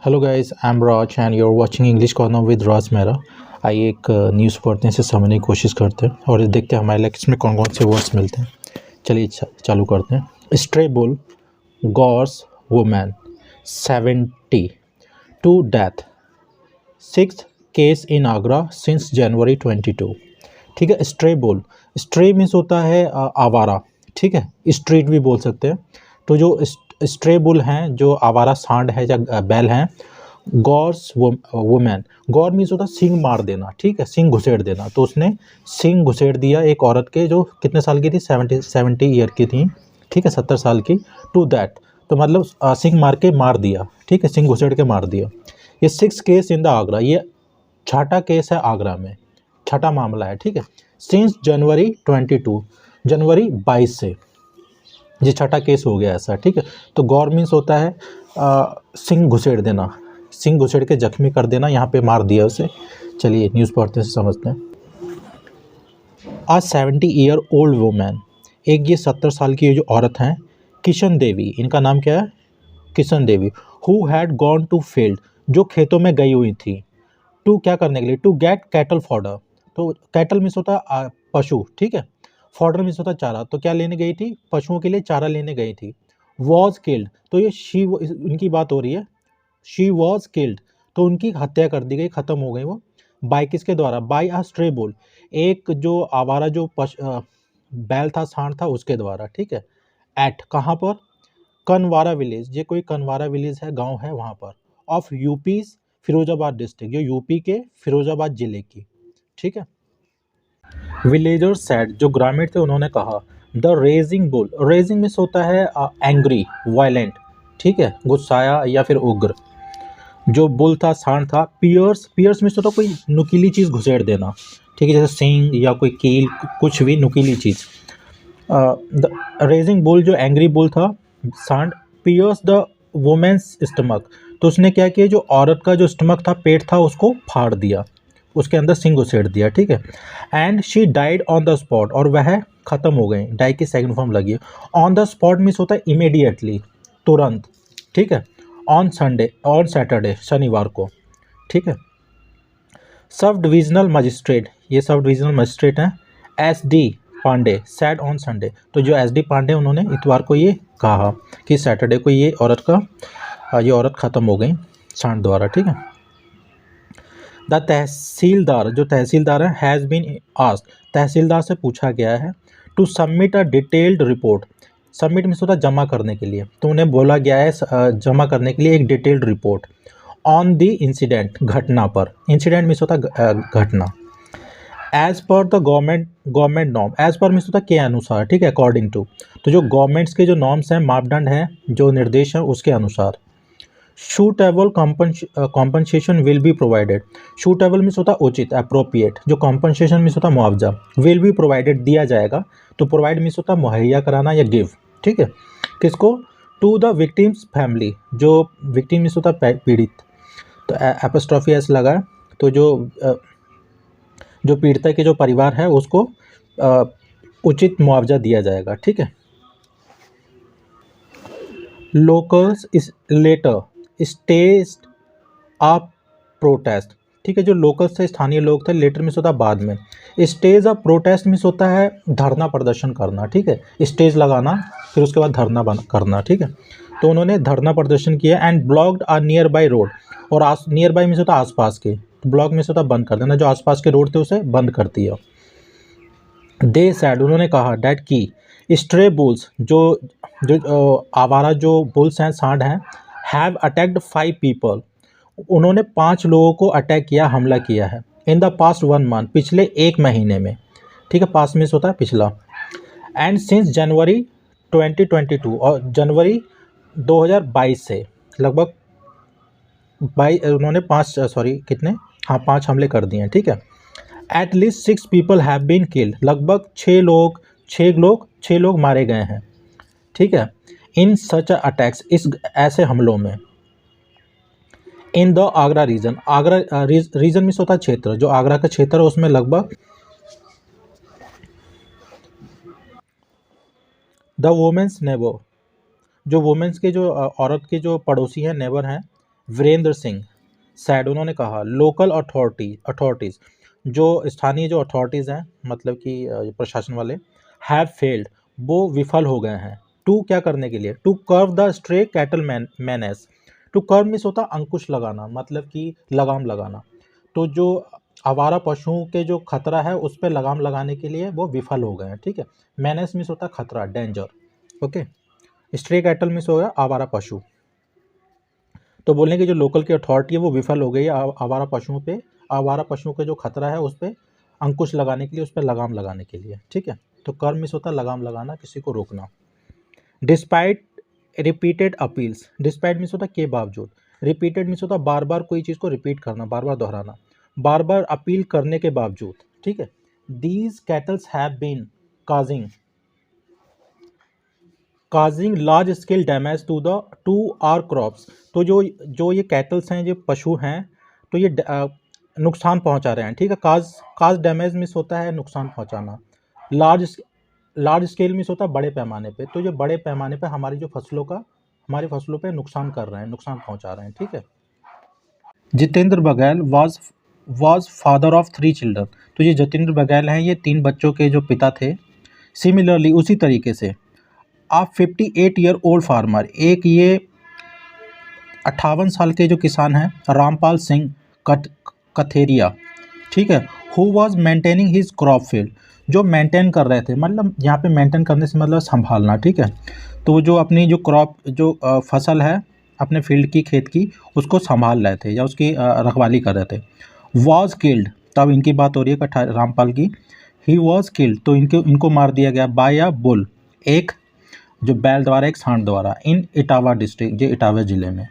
Hello guys, I am Raj and you are watching English corner with Raj Mehra. आइए एक news पढ़ते हैं, इसे समझने की कोशिश करते हैं और देखते हैं हमारे लिए इसमें कौन कौन से वर्ड्स मिलते हैं। चलिए चालू करते हैं। Stray bull gores women 70 to death, 6th case in Agra since January 22। ठीक है। स्ट्रे बुल, स्ट्रे मीन्स होता है आवारा। ठीक है, स्ट्रीट भी बोल सकते हैं। तो जो स्ट्रे बुल हैं, जो आवारा सांड है या बैल हैं, गॉर्स वुमेन, गौर मीन्स होता है सिंग मार देना। ठीक है, सिंग घुसेड़ देना। तो उसने सिंग घुसेड़ दिया एक औरत के, जो कितने साल की थी, 70 ईयर की थी। ठीक है, 70 साल की। टू दैट, तो मतलब सिंग मार के मार दिया। ठीक है, सिंग घुसेड़ के मार दिया। ये 6 केस इन द आगरा, ये छठा केस है आगरा में, छठा मामला है। ठीक है, सिंस जनवरी 22, जनवरी 22 से ये छठा केस हो गया ऐसा। ठीक है, तो गौर मीन्स होता है सिंग घुसेड़ देना, सिंग घुसेड़ के जख्मी कर देना, यहाँ पे मार दिया उसे। चलिए न्यूज़ पढ़ते हैं, समझते हैं। आज 70 ईयर ओल्ड वुमेन, एक ये 70 साल की ये जो औरत हैं, किशन देवी, इनका नाम क्या है, Kishan Devi, who had gone to field, जो खेतों में गई हुई थी। टू क्या करने के लिए, टू गेट कैटल फॉडर। तो कैटल मीन्स होता है पशु। ठीक है, फॉडर मीन्स होता है चारा। तो क्या लेने गई थी, पशुओं के लिए चारा लेने गई थी। वॉज किल्ड, तो ये शी, इनकी बात हो रही है। शी वॉज किल्ड, तो उनकी हत्या कर दी गई, खत्म हो गई वो। बाय किसके द्वारा, बाय अ स्ट्रे बुल, एक जो आवारा जो बैल था, सांड था, उसके द्वारा। ठीक है, एट कहाँ पर, कनवारा विलेज, ये कोई कनवारा विलेज है, गांव है वहाँ पर, ऑफ यूपी फिरोजाबाद डिस्ट्रिक्ट, जो यूपी के फिरोजाबाद जिले की। ठीक है। विलेजर्स सेड, जो ग्रामीण थे उन्होंने कहा, the raising bull, raising means होता है एंग्री, वायलेंट। ठीक है, गुस्साया या फिर उग्र। जो बुल था, सांड था, पियर्स, पियर्स मीन्स होता कोई नुकीली चीज़ घुसेड़ देना। ठीक है, जैसे सिंग या कोई कील, कुछ भी नुकीली चीज़। द रेजिंग बुल, जो एंग्री बुल था, सांड, पियर्स द वुमेन्स स्टमक, तो उसने क्या किया, जो औरत का जो स्टमक था, पेट था, उसको फाड़ दिया, उसके अंदर सिंग घुसेड़ दिया। ठीक है, and she died on the spot, और वह खत्म हो गई। डाई की सेकंड फॉर्म लगी है। ऑन द स्पॉट मीन्स होता है इमीडिएटली, तुरंत। ठीक है, ऑन संडे, ऑन सैटरडे, शनिवार को। ठीक है। सब डिविजनल मजिस्ट्रेट, ये सब डिविजनल मजिस्ट्रेट हैं, S D Pandey, said on Sunday, तो जो एस डी पांडे, उन्होंने इतवार को ये कहा कि सैटरडे को ये औरत ख़त्म हो गई सांड द्वारा। ठीक है। द तहसीलदार, जो तहसीलदार है, हैज़ बीन आस्क्ड, तहसीलदार से पूछा गया है, to submit a detailed report, submit means होता है जमा करने के लिए, तो उन्हें बोला गया है जमा करने के लिए एक detailed report on the incident, घटना पर। इंसिडेंट मीन्स होता है घटना। As per the government norm, as per means होता है के अनुसार। ठीक है, अकॉर्डिंग टू, तो जो गवर्नमेंट्स के जो नॉर्म्स हैं, मापदंड हैं, जो निर्देश हैं, उसके अनुसार। Suitable compensation will be provided, suitable means होता है उचित, अप्रोप्रिएट, जो कॉम्पनसेशन मीन्स होता है मुआवजा, विल बी प्रोवाइडेड दिया जाएगा, तो प्रोवाइड मीन्स होता है मुहैया कराना या गिव। ठीक है, किसको, टू द विक्टिम्स फैमिली, जो विक्टिम मीन्स होता है पीड़ित, तो एपोस्ट्रोफी एस लगा है, तो जो पीड़िता के जो परिवार है, उसको उचित मुआवजा दिया जाएगा। ठीक है। लोकल्स इस लेटर स्टेज अ प्रोटेस्ट, ठीक है, जो लोकल से स्थानीय लोग थे, लेटर मीन्स होता है बाद में, स्टेज ऑफ प्रोटेस्ट मीन्स होता है धरना प्रदर्शन करना। ठीक है, स्टेज लगाना, फिर उसके बाद धरना करना। ठीक है, तो उन्होंने धरना प्रदर्शन किया। And blocked a nearby road, और नियर बाई मीन्स होता है आसपास के, तो ब्लॉक मीन्स होता है बंद कर देना, जो आसपास के रोड थे उसे बंद कर दिया। दे सैड, उन्होंने कहा, डैट की स्ट्रे बुल्स, जो जो आवारा जो बुल्स हैं, सांड हैं, हैव अटैक्ड 5 पीपल, उन्होंने 5 लोगों को अटैक किया, हमला किया है, इन द पास्ट 1 मंथ, पिछले 1 महीने में। ठीक है, पास्ट मीन्स होता है पिछला। एंड सिंस जनवरी 2022, और जनवरी 2022 से लगभग उन्होंने 5, सॉरी कितने, हाँ 5 हमले कर दिए हैं। ठीक है। At least 6 people have been killed, लगभग 6 लोग मारे गए हैं। ठीक है, इन सच अटैक्स, इस ऐसे हमलों में। In the Agra region, Agra region means होता है क्षेत्र, जो आगरा का क्षेत्र है उसमें लगभग। द वुमेन्स नेबर, जो वुमेन्स के जो औरत के जो पड़ोसी हैं, नेबर हैं, वीरेंद्र सिंह सैड, उन्होंने कहा लोकल अथॉरिटीज़, जो स्थानीय जो अथॉरिटीज़ हैं, मतलब कि प्रशासन वाले, हैव फेल्ड, वो विफल हो गए हैं। टू क्या करने के लिए, to curb the stray cattle menace. To curb means होता अंकुश लगाना, मतलब कि लगाम लगाना। तो जो आवारा पशुओं के जो खतरा है उस पर लगाम लगाने के लिए वो विफल हो गए हैं, ठीक है। मैनेस मीन्स होता खतरा, danger, okay. Stray cattle means हो गया आवारा पशु। तो बोलने की जो लोकल की अथॉरिटी है वो विफल हो गई है आवारा पशुओं के जो खतरा है उस पर अंकुश लगाने के लिए, उस पर लगाम लगाने के लिए, ठीक है। तो कर्म मीन्स होता लगाम लगाना, किसी को रोकना। Despite repeated appeals, despite means होता के बावजूद, रिपीटेड मीन्स होता बार बार कोई चीज़ को रिपीट करना, बार बार दोहराना, बार बार अपील करने के बावजूद, ठीक है। These cattles have been causing large scale damage to our crops. तो जो ये कैटल्स हैं, जो पशु हैं, तो ये नुकसान पहुंचा रहे हैं, ठीक है। काज डैमेज मीन्स होता है नुकसान पहुंचाना। लार्ज स्केल मीन्स होता है बड़े पैमाने पे। तो ये बड़े पैमाने पे हमारी फसलों पे नुकसान कर रहे हैं, नुकसान पहुंचा रहे हैं, ठीक है। Jitendra Baghel was father of 3 children. तो ये जितेंद्र बघेल हैं, ये 3 बच्चों के जो पिता थे। सिमिलरली उसी तरीके से आप 58 ईयर ओल्ड फार्मर, एक ये 58 साल के जो किसान हैं, रामपाल सिंह कथेरिया, ठीक है, who was maintaining his crop field, जो मेंटेन कर रहे थे, मतलब यहाँ पे मेंटेन करने से मतलब संभालना, ठीक है। तो जो अपनी जो फसल है अपने फील्ड की, खेत की, उसको संभाल रहे थे या उसकी रखवाली कर रहे थे। वॉज किल्ड, तब इनकी बात हो रही है रामपाल की। ही वॉज किल्ड, तो इनको मार दिया गया बाय अ बुल, एक जो बैल द्वारा, एक सांड द्वारा, इन इटावा डिस्ट्रिक्ट, जो इटावा जिले में।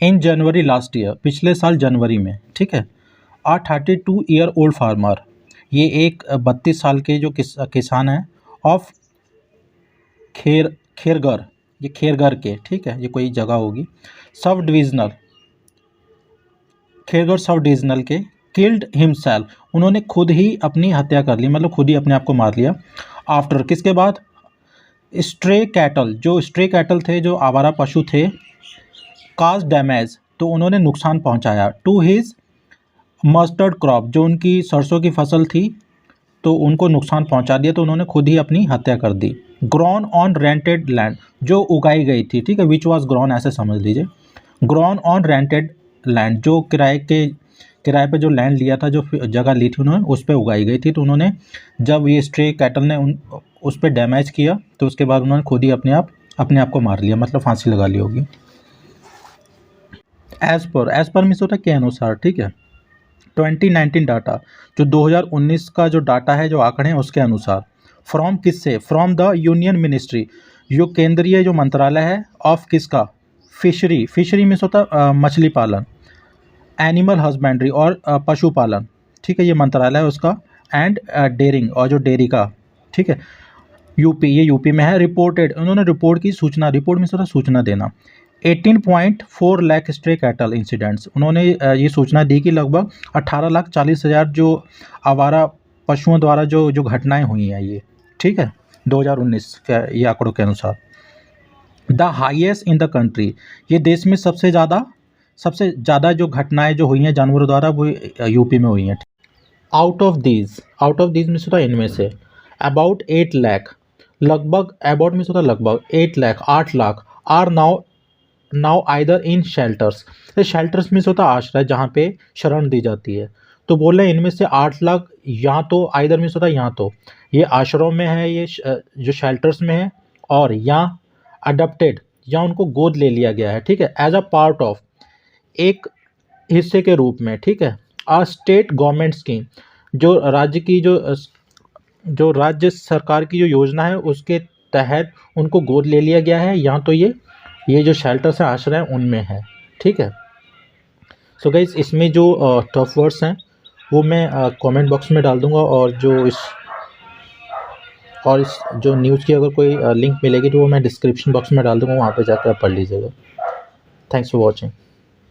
इन जनवरी लास्ट ईयर, पिछले साल जनवरी में, ठीक है। 32 ईयर ओल्ड फार्मर, ये एक 32 साल के जो किसान हैं, ऑफ खेरगर, ये खेरगर के, ठीक है, ये कोई जगह होगी, खेरगर सब डिविजनल के, किल्ड हिमसेल्फ, उन्होंने खुद ही अपनी हत्या कर ली, मतलब खुद ही अपने आप को मार लिया। आफ्टर, किसके बाद, स्ट्रे कैटल, जो स्ट्रे कैटल थे, जो आवारा पशु थे, काज डैमेज, तो उन्होंने नुकसान पहुंचाया, टू हिज मस्टर्ड क्रॉप, जो उनकी सरसों की फसल थी, तो उनको नुकसान पहुंचा दिया, तो उन्होंने खुद ही अपनी हत्या कर दी। ग्रॉन ऑन रेंटेड लैंड, जो उगाई गई थी, ठीक है, विच वाज ग्रॉन, ऐसे समझ लीजिए। ग्रॉन ऑन रेंटेड लैंड, जो किराए पे जो लैंड लिया था, जो जगह ली थी उन्होंने, उस पर उगाई गई थी। तो उन्होंने, जब ये स्ट्रे कैटल ने उस पर डैमेज किया, तो उसके बाद उन्होंने खुद ही अपने आप को मार लिया, मतलब फांसी लगा ली होगी। एज पर मीन्स होता है के अनुसार, ठीक है। 2019 डाटा, जो 2019 का जो डाटा है, जो आंकड़े हैं, उसके अनुसार। फ्रॉम किससे, फ्रॉम द यूनियन मिनिस्ट्री, जो केंद्रीय जो मंत्रालय है, ऑफ किसका, फिशरी मीन्स होता मछली पालन, एनिमल हस्बेंड्री और पशुपालन, ठीक है, ये मंत्रालय है उसका। एंड डेयरिंग, और जो डेयरी का, ठीक है, यूपी, ये यूपी में है। रिपोर्टेड, उन्होंने रिपोर्ट की, सूचना, रिपोर्ट में होता सूचना देना। 18.4 लाख स्ट्रे कैटल इंसिडेंट्स, उन्होंने ये सूचना दी कि लगभग 18,40,000 जो आवारा पशुओं द्वारा जो घटनाएं हुई हैं ये, ठीक है, 2019 के ये आंकड़ों के अनुसार। The highest in the country, ये देश में सबसे ज़्यादा जो घटनाएं जो हुई हैं जानवरों द्वारा, वो यूपी में हुई हैं। आउट ऑफ दीज मीन्स होता है इनमें से। अबाउट 8 लाख, लगभग, अबाउट मीन्स होता है लगभग, 8 lakh are now either in shelters. Shelters means होता है आश्रय, जहाँ पे शरण दी जाती है। तो बोल रहे हैं इनमें से 8 लाख यहाँ तो, आइदर मीन्स होता है यहाँ तो, ये आश्रयों में है, ये जो शेल्टर्स में है, और यहाँ अडॉप्टेड, या उनको गोद ले लिया गया है, ठीक है, एज अ पार्ट ऑफ, एक हिस्से के रूप में, ठीक है, आ स्टेट गवर्नमेंट स्कीम, जो राज्य सरकार की जो योजना है उसके तहत उनको गोद ले लिया गया है। यहाँ तो ये जो शेल्टर्स हैं, आश्रय हैं, उनमें है, ठीक है। सो गाइस, इसमें जो टफ वर्ड्स हैं वो मैं कमेंट बॉक्स में डाल दूंगा, और इस जो न्यूज़ की अगर कोई लिंक मिलेगी तो वो मैं डिस्क्रिप्शन बॉक्स में डाल दूंगा, वहाँ पे जाकर आप पढ़ लीजिएगा। Thanks for watching.